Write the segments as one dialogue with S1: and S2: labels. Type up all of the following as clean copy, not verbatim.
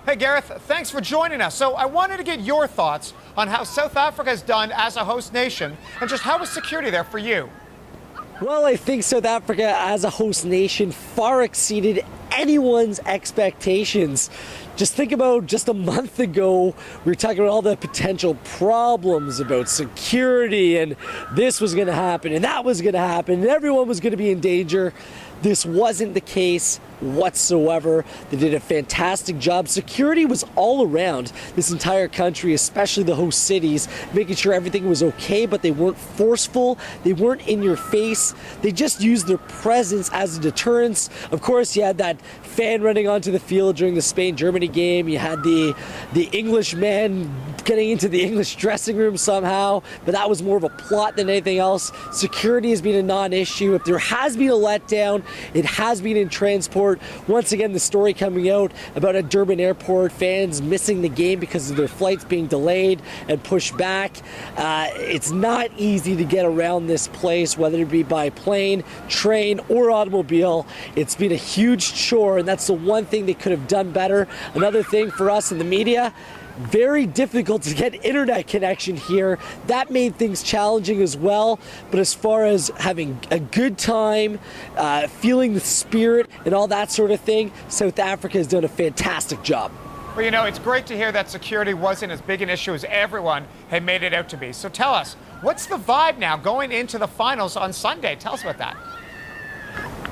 S1: Hey, Gareth, thanks for joining us. So I wanted to get your thoughts on how South Africa has done as a host nation and just how was security there for you?
S2: Well, I think South Africa as a host nation far exceeded anyone's expectations. Just think about just a month ago, we were talking about all the potential problems about security, and this was going to happen and that was going to happen and everyone was going to be in danger. This wasn't the case whatsoever. They did a fantastic job. Security was all around this entire country, especially the host cities, making sure everything was okay, but they weren't forceful. They weren't in your face. They just used their presence as a deterrence. Of course, you had that fan running onto the field during the Spain-Germany game. You had the Englishman getting into the English dressing room somehow, but that was more of a plot than anything else. Security has been a non-issue. If there has been a letdown, it has been in transport. Once again, the story coming out about at Durban Airport, fans missing the game because of their flights being delayed and pushed back. It's not easy to get around this place, whether it be by plane, train, or automobile. It's been a huge chore, and that's the one thing they could have done better. Another thing for us in the media, very difficult to get internet connection here. That made things challenging as well. But as far as having a good time, feeling the spirit and all that sort of thing, South Africa has done a fantastic job.
S1: Well, you know, it's great to hear that security wasn't as big an issue as everyone had made it out to be. So tell us, what's the vibe now going into the finals on Sunday? Tell us about that.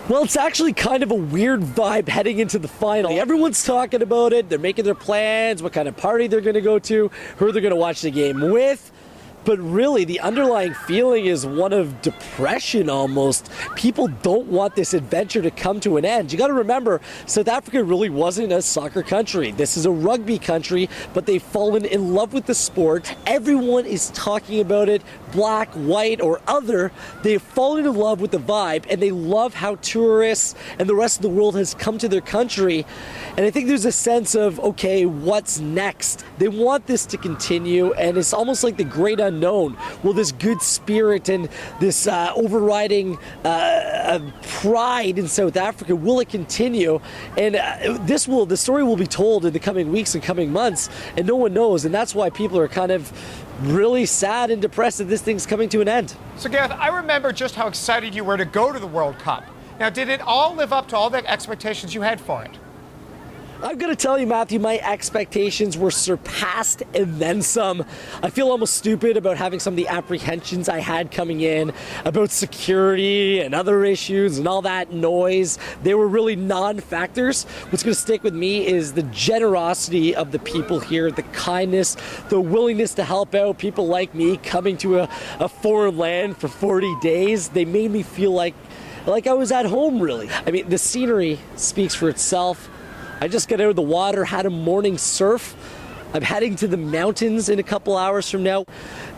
S2: Well, it's actually kind of a weird vibe heading into the final. Everyone's talking about it. They're making their plans, what kind of party they're going to go to, who they're going to watch the game with. But really, the underlying feeling is one of depression almost. People don't want this adventure to come to an end. You got to remember, South Africa really wasn't a soccer country. This is a rugby country, but they've fallen in love with the sport. Everyone is talking about it, black, white, or other. They've fallen in love with the vibe, and they love how tourists and the rest of the world has come to their country. And I think there's a sense of, okay, what's next? They want this to continue, and it's almost like the great unknown. Will this good spirit and this overriding pride in South Africa, will it continue? And the story will be told in the coming weeks and coming months, and no one knows. And that's why people are kind of really sad and depressed that this thing's coming to an end.
S1: So Gareth, I remember just how excited you were to go to the World Cup. Now, did it all live up to all the expectations you had for it?
S2: I'm going to tell you, Matthew, my expectations were surpassed and then some. I feel almost stupid about having some of the apprehensions I had coming in about security and other issues and all that noise. They were really non-factors. What's going to stick with me is the generosity of the people here, the kindness, the willingness to help out people like me coming to a foreign land for 40 days. They made me feel like I was at home, really. I mean, the scenery speaks for itself. I just got out of the water, had a morning surf. I'm heading to the mountains in a couple hours from now,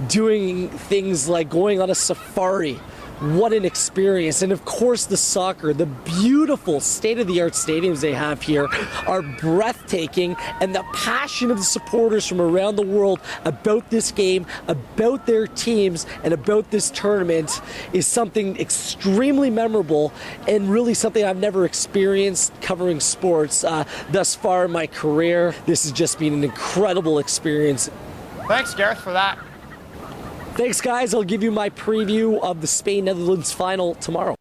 S2: doing things like going on a safari. What an experience. And of course the soccer, the beautiful state-of-the-art stadiums they have here are breathtaking, and the passion of the supporters from around the world about this game, about their teams, and about this tournament is something extremely memorable and really something I've never experienced covering sports thus far in my career. This has just been an incredible experience.
S1: Thanks, Gareth, for that.
S2: Thanks, guys. I'll give you my preview of the Spain-Netherlands final tomorrow.